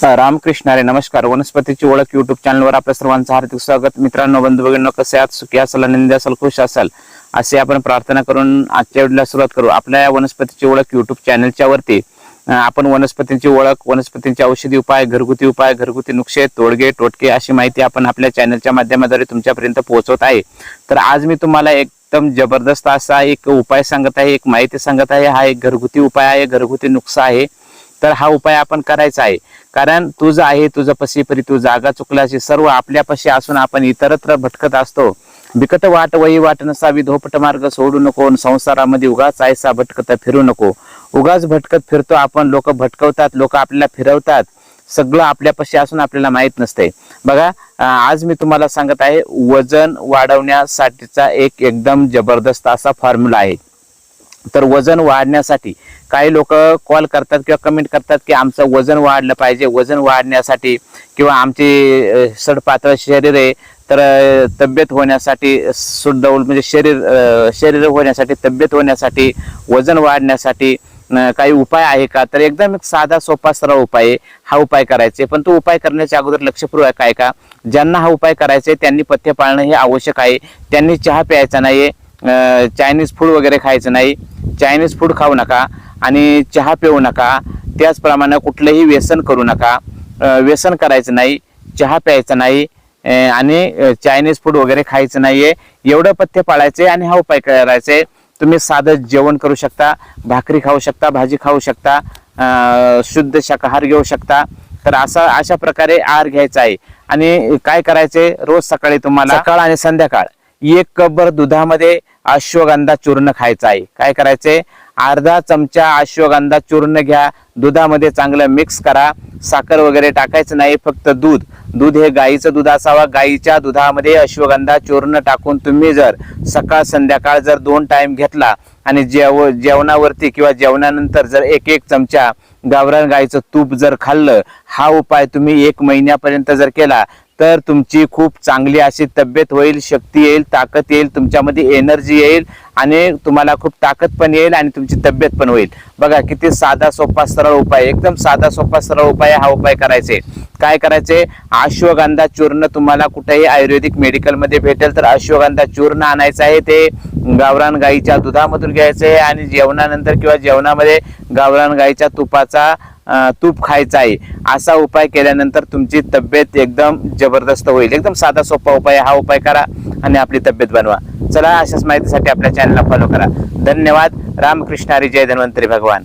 रामकृष्ण हरी. नमस्कार. वनस्पतीची ओळख युट्यूब चॅनलवर आपल्या सर्वांचं हार्दिक स्वागत. मित्रांनो, बंधू भगिनींनो, कसे आहात? सुखी असाल, आनंदी असाल, खुश असाल असे आपण प्रार्थना करून आजच्या व्हिडिओला सुरुवात करू. आपल्या वनस्पतीची ओळख युट्यूब चॅनलच्या वरती आपण वनस्पतींची ओळख, वनस्पतींचे औषधी उपाय, घरगुती उपाय, घरगुती नुस्खे, तोडगे टोटके अशी माहिती आपण आपल्या चॅनलच्या माध्यमाद्वारे तुमच्यापर्यंत पोहोचवत आहे. तर आज मी तुम्हाला एकदम जबरदस्त असा एक उपाय सांगत आहे, एक माहिती सांगत आहे. हा एक घरगुती उपाय आहे, घरगुती नुस्खा आहे. तर हा उपाय आपण करायचा आहे, कारण तुझं आहे तुझं पशी परी तू जागा चुकल्याची सर्व आपल्यापाशी असून आपण इतरत्र भटकत असतो. बिकट वाट वही वाट नसावी, धोपट मार्ग सोडू नको, संसारामध्ये उगाच ऐसा भटकत फिरू नको. उगाच भटकत फिरतो आपण, लोक भटकवतात, लोक आपल्याला फिरवतात, सगळं आपल्यापाशी असून आपल्याला माहित नसते. बघा, आज मी तुम्हाला सांगत आहे वजन वाढवण्यासाठीचा एक एकदम जबरदस्त असा फॉर्म्युला आहे. तर वजन वाढण्यासाठी काही लोक कॉल करतात किंवा कमेंट करतात की आमचं वजन वाढलं पाहिजे, वजन वाढण्यासाठी किंवा आमचे सडपातळ शरीर आहे तर तब्येत होण्यासाठी, सुडौल म्हणजे शरीर होण्यासाठी, तब्येत होण्यासाठी, वजन वाढण्यासाठी काही उपाय आहे का? तर एकदम एक साधा सोपा सरळ उपाय आहे. हा उपाय करायचे, पण तो उपाय करण्याच्या अगोदर लक्षपूर्वक काय का, ज्यांना हा उपाय करायचा आहे त्यांनी पथ्य पाळणं हे आवश्यक आहे. त्यांनी चहा प्यायचा नाही, चायनीज फूड वगैरे खायचं नाही, चायनीज फूड खाऊ नका आणि चहा पिऊ नका. त्याचप्रमाणे कुठलंही व्यसन करू नका, व्यसन करायचं नाही, चहा प्यायचं नाही आणि चायनीज फूड वगैरे खायचं नाहीये. एवढं पथ्य पाळायचे आणि हा उपाय करायचे. तुम्ही साधं जेवण करू शकता, भाकरी खाऊ शकता, भाजी खाऊ शकता, शुद्ध शाकाहार घेऊ शकता. तर अशा प्रकारे आहार घ्यायचा आहे. आणि काय करायचे, रोज सकाळी तुम्हाला सकाळ आणि संध्याकाळ 1 कपभर दुधामध्ये अश्वगंधा चूर्ण खायचं आहे. काय करायचे, अर्धा चमचा अश्वगंधा चूर्ण घ्या, दुधामध्ये चांगलं मिक्स करा, साखर वगैरे टाकायचं नाही, फक्त दूध हे गाईचं दूध असावा. गाईच्या दुधामध्ये अश्वगंधा चूर्ण टाकून तुम्ही जर सकाळ संध्याकाळ जर 2 टाइम घेतला आणि जेवणावरती किंवा जेवणानंतर जर 1 चमचा गावरान गाईचं तूप जर खाल्लं, हा उपाय तुम्ही 1 महिन्यापर्यंत जर केला तर तुमची खूप चांगली अशी तब्येत होईल, शक्ती येईल, ताकद येईल, तुमच्यामध्ये एनर्जी येईल आणि तुम्हाला खूप ताकद पण येईल आणि तुमची तब्येत पण होईल. बघा किती साधा सोपा सरळ उपाय, एकदम साधा सोपा सरळ उपाय. हा उपाय करायचे. काय करायचे, अश्वगंधा चूर्ण तुम्हाला कुठेही आयुर्वेदिक मेडिकल मध्ये भेटेल तर अश्वगंधा चूर्ण आणायचं आहे. ते गावरान गाईच्या दुधामधून घ्यायचं आहे आणि जेवणानंतर किंवा जेवणामध्ये गावरान गाईच्या तूप खायचं आहे. असा उपाय केल्यानंतर तुमची तब्येत एकदम जबरदस्त होईल. एकदम साधा सोपा उपाय. हा उपाय करा आणि आपली तब्येत बनवा. चला, अशाच माहितीसाठी आपल्या चॅनलला फॉलो करा. धन्यवाद. रामकृष्ण हरी. जय धन्वंतरी भगवान.